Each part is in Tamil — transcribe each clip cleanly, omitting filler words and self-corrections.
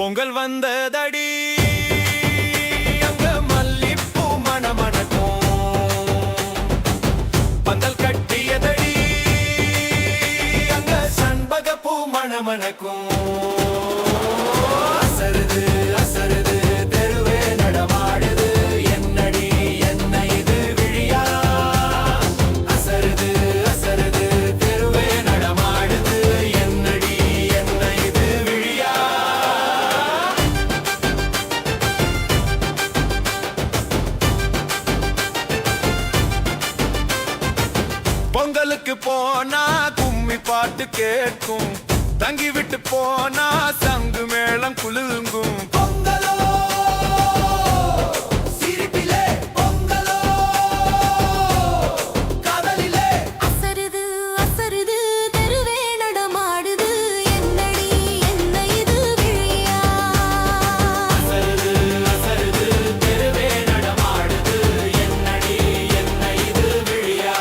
பொங்கல் வந்ததடி அங்க மல்லிப்பூ மணமணக்கும் பந்தல் கட்டியதடி அங்க சண்பகப்பூ மணமணக்கும் அசருது அசருது தெருவே நடமாடுது என்னடி என்ன இது விழியா அசருது அசருது தெருவே நடமாடுது என்னடி என்ன இது விழியா பொங்கலுக்கு போனா கும்மி பாட்டு கேட்கும் தங்கி விட்டு போனா சங்கு மேளம் குலுங்கும் பொங்கலோ சிரிப்பிலே பொங்கலோ காதலிலே அசருது அசருது தெருவே நடமாடுது என்னடி என்ன இது விழியா அசருது அசருது தெருவே நடமாடுது என்னடி என்ன இது விழியா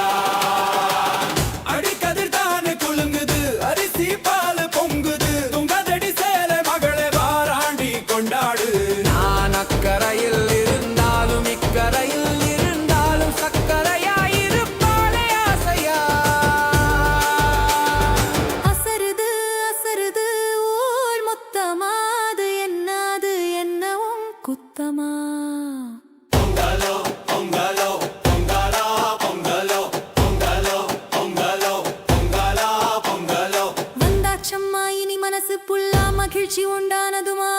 அடிக்கதிர் தானே குலுங்குது அரிசி பால் பொங்குது துங்கதடி சேல மகளே வாராண்டி கொண்டாடு நான் அக்கரையில் இருந்தாலும் இக்கரையில் இருந்தாலும் சக்கரையாயிருப்பாளே ஆசையா அசருது அசருது ஊர் மொத்தமாது என்னது என்னவும் குத்தமா பொங்கலோ பொங்கலோ பொங்கலா பொங்கலோ பொங்கலோ பொங்கலோ பொங்கலா பொங்கலோ வந்தாச்சம்மா இனி மனசு புல்லா மகிழ்ச்சி உண்டானதுமா